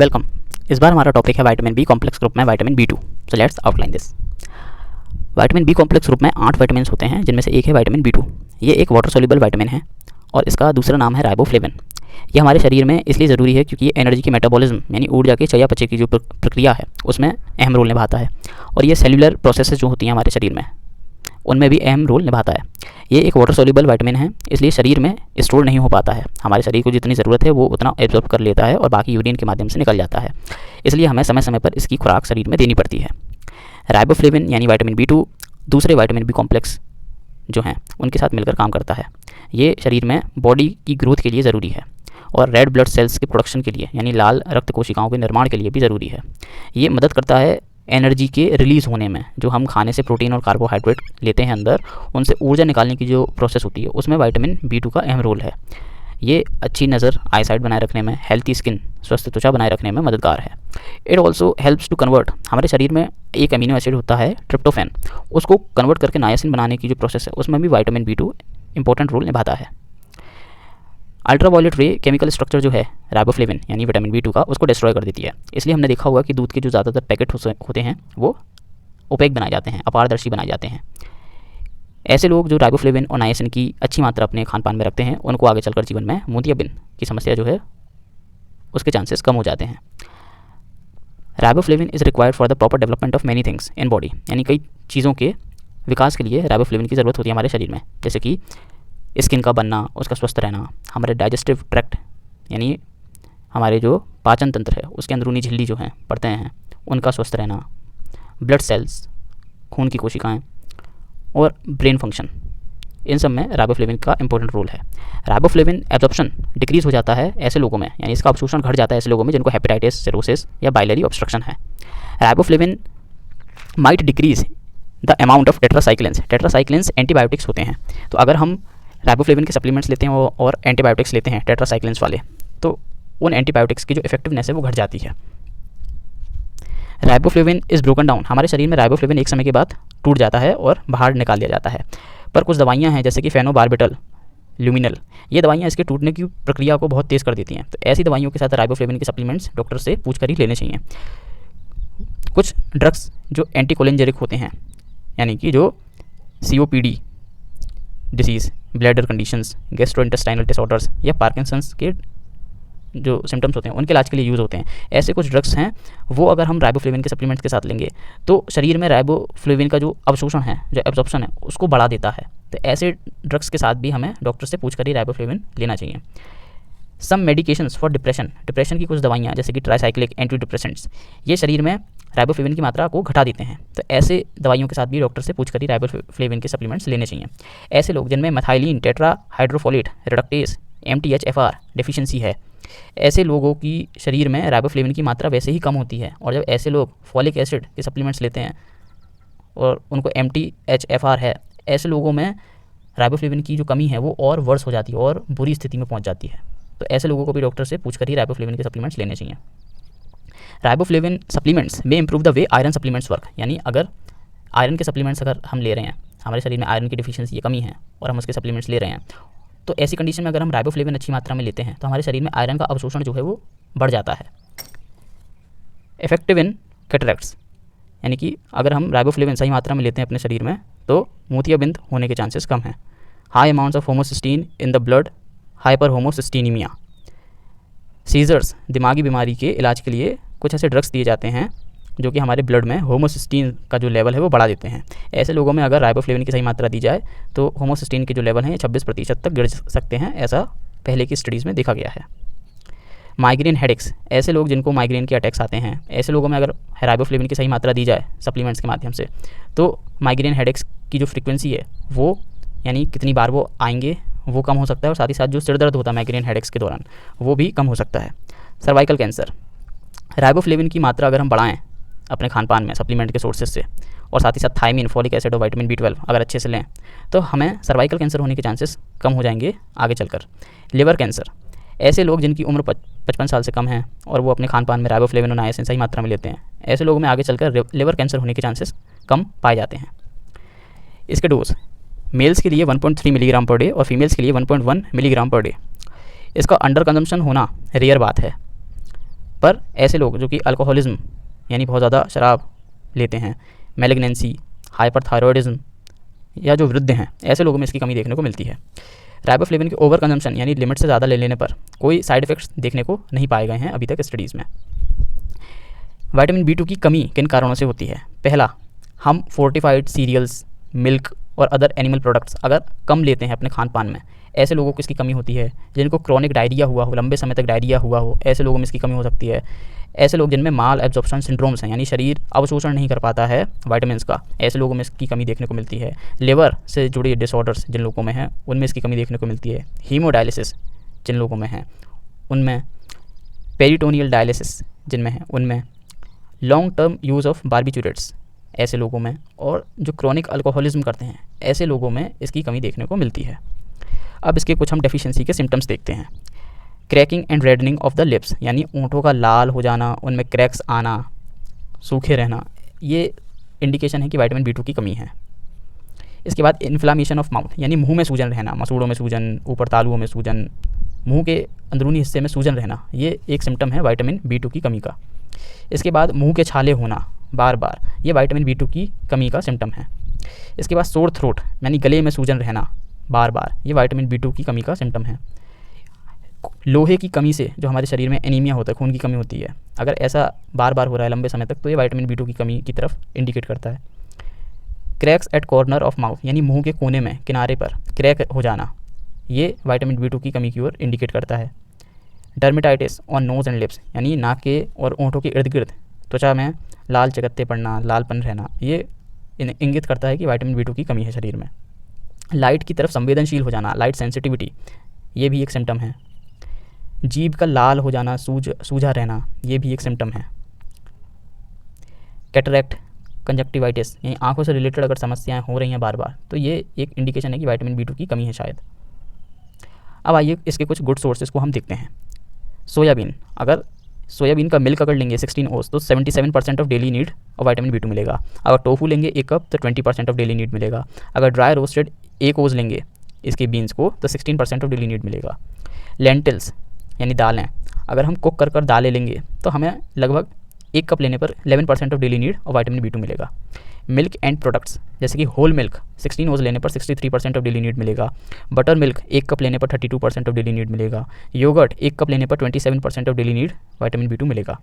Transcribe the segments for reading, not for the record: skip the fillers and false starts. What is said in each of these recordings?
Welcome. इस बार हमारा topic है विटामिन बी कॉम्प्लेक्स ग्रुप में vitamin B two. So let's outline this. Vitamin B complex group में 8 vitamin होते हैं, जिनमें से एक है विटामिन बी टू। ये एक वाटर सोल्यूबल विटामिन है और इसका दूसरा नाम है राइबोफ्लेविन। ये हमारे शरीर में इसलिए ज़रूरी है क्योंकि ये एनर्जी की मेटाबॉलिज्म यानी ऊर्जा के चयापचय की जो प्रक्रिया है उसमें अहम रोल निभाता है, और ये सेलुलर प्रोसेसेस जो होती हैं हमारे शरीर में उनमें भी अहम रोल निभाता है। ये एक वाटर सोल्यूबल विटामिन है, इसलिए शरीर में स्टोर नहीं हो पाता है। हमारे शरीर को जितनी ज़रूरत है वो उतना एब्जॉर्ब कर लेता है और बाकी यूरिन के माध्यम से निकल जाता है, इसलिए हमें समय समय पर इसकी खुराक शरीर में देनी पड़ती है। राइबोफ्लेविन यानी विटामिन बी टू दूसरे विटामिन बी कॉम्प्लेक्स जो हैं उनके साथ मिलकर काम करता है। ये शरीर में बॉडी की ग्रोथ के लिए ज़रूरी है और रेड ब्लड सेल्स के प्रोडक्शन के लिए यानी लाल रक्त कोशिकाओं के निर्माण के लिए भी ज़रूरी है। ये मदद करता है एनर्जी के रिलीज़ होने में। जो हम खाने से प्रोटीन और कार्बोहाइड्रेट लेते हैं अंदर, उनसे ऊर्जा निकालने की जो प्रोसेस होती है उसमें विटामिन बी टू का अहम रोल है। ये अच्छी नज़र, आई साइट बनाए रखने में, हेल्थी स्किन, स्वस्थ त्वचा बनाए रखने में मददगार है। It also helps to convert, हमारे शरीर में एक अमीनो एसिड होता है ट्रिप्टोफैन, उसको कन्वर्ट करके नायसिन बनाने की जो प्रोसेस है उसमें भी vitamin B two important role निभाता है। अल्ट्रावायलेट रे केमिकल स्ट्रक्चर जो है राइबोफ्लेविन यानी विटामिन बी टू का, उसको डिस्ट्रॉय कर देती है। इसलिए हमने देखा होगा कि दूध के जो ज़्यादातर पैकेट होते हैं वो ओपेक बनाए जाते हैं, अपारदर्शी बनाए जाते हैं। ऐसे लोग जो राइबोफ्लेविन और नायसिन की अच्छी मात्रा अपने खान पान में रखते हैं उनको आगे चलकर जीवन में मोतियाबिंद की समस्या जो है उसके चांसेस कम हो जाते हैं। Riboflavin is required for the proper development of many things in body, यानी कई चीज़ों के विकास के लिए राइबोफ्लेविन की ज़रूरत होती है हमारे शरीर में, जैसे कि स्किन का बनना, उसका स्वस्थ रहना, हमारे डाइजेस्टिव ट्रैक्ट यानी हमारे जो पाचन तंत्र है उसके अंदरूनी झिल्ली जो हैं पड़ते हैं उनका स्वस्थ रहना, ब्लड सेल्स, खून की कोशिकाएं और ब्रेन फंक्शन, इन सब में राइबोफ्लेविन का इंपॉर्टेंट रोल है। राइबोफ्लेविन एब्जॉर्प्शन डिक्रीज़ हो जाता है ऐसे लोगों में, यानी इसका अवशोषण घट जाता है ऐसे लोगों में जिनको हेपेटाइटिस, सिरोसिस या बाइलरी ऑब्स्ट्रक्शन है। Riboflavin might decrease the amount of tetracyclines. Tetracyclines antibiotics होते हैं, तो अगर हम राइबोफ्लेविन के सप्लीमेंट्स लेते हैं और एंटीबायोटिक्स लेते हैं टेट्रासाइक्लिन्स वाले, तो उन एंटीबायोटिक्स की जो इफेक्टिवनेस है वो घट जाती है। राइबोफ्लेविन इज़ ब्रोकन डाउन, हमारे शरीर में राइबोफ्लेविन एक समय के बाद टूट जाता है और बाहर निकाल दिया जाता है। पर कुछ दवाइयाँ हैं जैसे कि फेनोबार्बिटल, ल्यूमिनल, ये दवाइयाँ इसके टूटने की प्रक्रिया को बहुत तेज़ कर देती हैं। तो ऐसी दवाइयों के साथ राइबोफ्लेविन के सप्लीमेंट्स डॉक्टर से पूछ कर ही लेने चाहिए। कुछ ड्रग्स जो एंटीकोलिनजेरिक होते हैं, यानी कि जो COPD disease, bladder conditions, gastrointestinal disorders या पार्किंसंस के जो सिम्टम्स होते हैं उनके इलाज के लिए यूज़ होते हैं। ऐसे कुछ ड्रग्स हैं, वो अगर हम राइबोफ्लेविन के सप्लीमेंट्स के साथ लेंगे तो शरीर में राइबोफ्लेविन का जो अवशोषण है, जो एब्जॉर्प्शन है, उसको बढ़ा देता है। तो ऐसे ड्रग्स के साथ भी हमें डॉक्टर से पूछ कर ही राइबोफ्लेविन लेना चाहिए। सम मेडिकेशंस फॉर डिप्रेशन, डिप्रेशन की कुछ दवाइयाँ जैसे कि ट्राइसाइक्लिक एंटी डिप्रेसेंट्स, ये शरीर में राइबोफ्लेविन की मात्रा को घटा देते हैं। तो ऐसे दवाइयों के साथ भी डॉक्टर से पूछ कर ही राइबोफ्लेविन के सप्लीमेंट्स लेने चाहिए। ऐसे लोग जिनमें methylene tetra hydrofolate reductase MTHFR deficiency है, ऐसे लोगों की शरीर में राइबोफ्लेविन की मात्रा वैसे ही कम होती है, और जब ऐसे लोग फॉलिक एसिड के सप्लीमेंट्स लेते हैं और उनको MTHFR है, ऐसे लोगों में राइबोफ्लेविन की जो कमी है वो और वर्स हो जाती है और बुरी स्थिति में पहुंच जाती है। तो ऐसे लोगों को भी डॉक्टर से पूछ कर ही राइबोफ्लेविन के सप्लीमेंट्स लेने चाहिए। राइबोफ्लेविन सप्लीमेंट्स में improve the way iron supplements work, यानी अगर आयरन के सप्लीमेंट्स अगर हम ले रहे हैं, हमारे शरीर में आयरन की डिफिशियंसी कमी है और हम उसके सप्लीमेंट्स ले रहे हैं, तो ऐसी कंडीशन में अगर हम राइबोफ्लेविन अच्छी मात्रा में लेते हैं तो हमारे शरीर में आयरन का अवशोषण जो है वो बढ़ जाता है। इफेक्टिव इन कैटरैक्ट्स, यानी कि अगर हम राइबोफ्लेविन सही मात्रा में लेते हैं अपने शरीर में तो मोतियाबिंद होने के चांसेस कम हैं। High amounts of homocysteine in the blood, hyper homocysteinemia. Seizures, दिमागी बीमारी के इलाज के लिए कुछ ऐसे ड्रग्स दिए जाते हैं जो कि हमारे ब्लड में होमोसिस्टीन का जो लेवल है वो बढ़ा देते हैं। ऐसे लोगों में अगर राइबोफ्लेविन की सही मात्रा दी जाए तो होमोसिस्टीन के जो लेवल हैं ये 26% तक गिर सकते हैं, ऐसा पहले की स्टडीज़ में देखा गया है। माइग्रेन हेडेक्स, ऐसे लोग जिनको माइग्रेन के अटैक्स आते हैं, ऐसे लोगों में अगर राइबोफ्लेविन की सही मात्रा दी जाए सप्लीमेंट्स के माध्यम से तो माइग्रेन हेडेक्स की जो फ्रीक्वेंसी है वो, यानी कितनी बार वो आएंगे, वो कम हो सकता है, और साथ ही साथ जो सिर दर्द होता है माइग्रेन हेडेक्स के दौरान वो भी कम हो सकता है। सर्वाइकल कैंसर, राइबोफ्लेविन की मात्रा अगर हम बढ़ाएं अपने खान पान में सप्लीमेंट के सोर्सेज से, और साथ ही साथ थायमिन, फॉलिक एसिड और विटामिन B12 अगर अच्छे से लें तो हमें सर्वाइकल कैंसर होने के चांसेस कम हो जाएंगे आगे चलकर। लिवर कैंसर, ऐसे लोग जिनकी उम्र 55 साल से कम है और वो अपने खान पान में राइबोफ्लेविन और नायसिन सही मात्रा में लेते हैं, ऐसे लोगों में आगे चलकर लिवर कैंसर होने के चांसेस कम पाए जाते हैं। इसके डोज मेल्स के लिए 1.3 मिलीग्राम पर डे और फीमेल्स के लिए 1.1 मिलीग्राम पर डे। इसका अंडर कंजम्पशन होना रेयर बात है, पर ऐसे लोग जो कि अल्कोहलिज्म यानी बहुत ज़्यादा शराब लेते हैं, मैलिग्नेंसी, हाइपरथायरॉयडिज्म या जो वृद्ध हैं, ऐसे लोगों में इसकी कमी देखने को मिलती है। राइबोफ्लेविन के ओवर कंजम्पशन यानी लिमिट से ज़्यादा ले लेने पर कोई साइड इफ़ेक्ट्स देखने को नहीं पाए गए हैं अभी तक स्टडीज़ में। विटामिन B2 की कमी किन कारणों से होती है? पहला, हम फोर्टिफाइड सीरियल्स, मिल्क और अदर एनिमल प्रोडक्ट्स अगर कम लेते हैं अपने खान पान में, ऐसे लोगों को इसकी कमी होती है। जिनको क्रोनिक डायरिया हुआ हो, लंबे समय तक डायरिया हुआ हो, ऐसे लोगों में इसकी कमी हो सकती है। ऐसे लोग जिनमें माल एब्जॉर्प्शन सिंड्रोम्स हैं यानी शरीर अवशोषण नहीं कर पाता है विटामिन्स का, ऐसे लोगों में इसकी कमी देखने को मिलती है। लिवर से जुड़े डिसऑर्डर्स जिन लोगों में हैं उनमें इसकी कमी देखने को मिलती है। हीमोडायलिसिस जिन लोगों में है उनमें, पेरिटोनियल डायलिसिस जिनमें है उनमें, लॉन्ग टर्म यूज़ ऑफ बार्बिचूरेट्स ऐसे लोगों में, और जो क्रॉनिक अल्कोहलिज्म करते हैं ऐसे लोगों में इसकी कमी देखने को मिलती है। अब इसके कुछ हम डेफिशिएंसी के सिम्टम्स देखते हैं। Cracking and reddening of the lips यानी ओंठों का लाल हो जाना, उनमें क्रैक्स आना, सूखे रहना, ये इंडिकेशन है कि विटामिन B2 की कमी है। इसके बाद इन्फ्लामेशन ऑफ माउथ यानी मुंह में सूजन रहना, मसूड़ों में सूजन, ऊपर तालुओं में सूजन, मुंह के अंदरूनी हिस्से में सूजन रहना, ये एक सिम्टम है विटामिन B2 की कमी का। इसके बाद मुंह के छाले होना बार बार, ये विटामिन B2 की कमी का सिम्टम है। इसके बाद सोर थ्रोट यानी गले में सूजन रहना बार बार, ये विटामिन B2 की कमी का सिम्टम है। लोहे की कमी से जो हमारे शरीर में एनीमिया होता है, खून की कमी होती है, अगर ऐसा बार बार हो रहा है लंबे समय तक तो ये विटामिन B2 की कमी की तरफ इंडिकेट करता है। Cracks at corner of mouth यानी मुंह के कोने में, किनारे पर क्रैक हो जाना, ये विटामिन B2 की कमी की ओर इंडिकेट करता है। Dermatitis on nose and lips यानी नाक के और ओंठों के इर्द गिर्द त्वचा में लाल चकत्ते पड़ना, लालपन रहना, ये इंगित करता है कि विटामिन B2 की कमी है शरीर में। लाइट की तरफ संवेदनशील हो जाना, लाइट सेंसिटिविटी, ये भी एक सिम्टम है। जीभ का लाल हो जाना, सूझा रहना, ये भी एक सिम्टम है। कैटरैक्ट, कंजक्टिवाइटिस यानी आंखों से रिलेटेड अगर समस्याएं हो रही हैं बार बार तो ये एक इंडिकेशन है कि विटामिन B2 की कमी है शायद। अब आइए इसके कुछ गुड सोर्सेज को हम देखते हैं। सोयाबीन, अगर सोयाबीन का मिल्क अगर लेंगे 16 ओज तो 77% ऑफ डेली नीड और विटामिन B2 मिलेगा। अगर टोफू लेंगे 1 कप तो 20% ऑफ डेली नीड मिलेगा। अगर ड्राई रोस्टेड 1 ओज लेंगे इसके बीन्स को तो 16% ऑफ डेली नीड मिलेगा। लेंटिल्स यानी दालें, अगर हम कुक कर दालें लेंगे तो हमें लगभग 1 कप लेने पर 11% ऑफ डेली नीड और विटामिन B2 मिलेगा। मिल्क एंड प्रोडक्ट्स जैसे कि होल मिल्क 16 ओज लेने पर 63% ऑफ डेली नीड मिलेगा। बटर मिल्क 1 कप लेने पर 32% ऑफ डेली नीड मिलेगा। योगर्ट 1 कप लेने पर 27% of daily need vitamin B2 मिलेगा।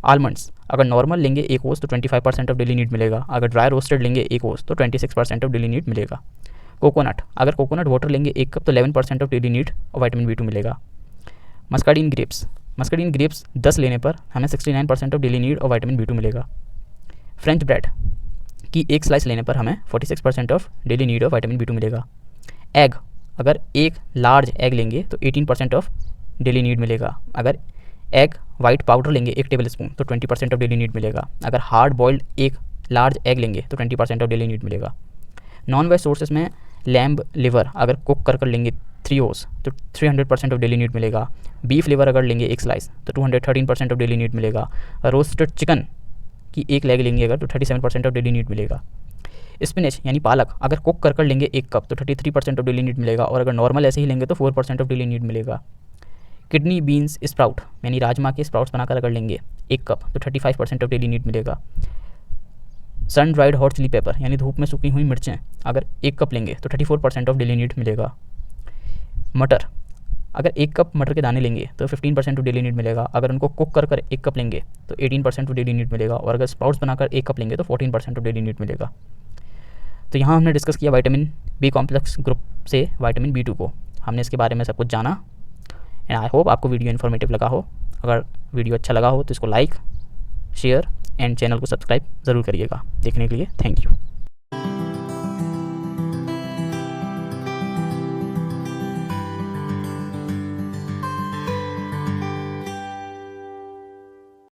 आलमंड्स अगर नॉर्मल लेंगे 1 ओज तो 25% ऑफ डेली नीड मिलेगा। अगर ड्राई रोस्टेड लेंगे 1 ओज तो 26% ऑफ डेली नीड मिलेगा। कोकोनट, अगर कोकोनट वाटर लेंगे 1 कप तो 11% ऑफ डेली नीड और विटामिन B2 मिलेगा। मस्काडीन ग्रेप्स 10 लेने पर हमें 69% ऑफ डेली नीड और विटामिन B2 मिलेगा। फ्रेंच ब्रेड की 1 स्लाइस लेने पर हमें 46% ऑफ डेली नीड और विटामिन B2 मिलेगा। एग, अगर एक लार्ज एग लेंगे तो 18% ऑफ डेली नीड मिलेगा। अगर एग वाइट पाउडर लेंगे 1 टेबलस्पून तो 20% ऑफ डेली नीड मिलेगा। अगर हार्ड बॉइल्ड एक लार्ज एग लेंगे तो 20% ऑफ डेली नीड मिलेगा। नॉन वेज सोर्सेज में लैम्ब लिवर अगर कुक कर लेंगे 3 ओज तो 300% ऑफ डेली नीड मिलेगा। बीफ लिवर अगर लेंगे 1 स्लाइस तो 213% ऑफ डेली नीड मिलेगा। रोस्टेड चिकन की 1 लेग लेंगे अगर तो 37% ऑफ डेली नीड मिलेगा। स्पिनच यानी पालक अगर कुक कर लेंगे 1 कप तो 33% ऑफ डेली नीड मिलेगा, और अगर नॉर्मल ऐसे ही लेंगे तो 4% ऑफ डेली नीड मिलेगा। किडनी बीन्स स्प्राउट यानी राजमा के स्प्राउट्स बनाकर अगर लेंगे 1 कप तो 35% ऑफ डेली नीड मिलेगा। Sun dried hot chilli pepper यानी धूप में सूखी हुई मिर्चें अगर 1 कप लेंगे तो 34% ऑफ डेली नीड मिलेगा। मटर, अगर 1 कप मटर के दाने लेंगे तो 15% ऑफ डेली नीड मिलेगा। अगर उनको कुक कर 1 कप लेंगे तो 18% ऑफ डेली नीड मिलेगा, और अगर स्प्राउट्स बनाकर 1 कप लेंगे तो 14% ऑफ डेली नीड मिलेगा। तो यहाँ हमने डिस्कस किया विटामिन B कॉम्प्लेक्स ग्रुप से विटामिन B2 को, हमने इसके बारे में सब कुछ जाना। एंड आई होप आपको वीडियो इन्फॉर्मेटिव लगा हो। अगर वीडियो अच्छा लगा हो तो इसको लाइक, शेयर एंड चैनल को सब्सक्राइब ज़रूर करिएगा। देखने के लिए थैंक यू।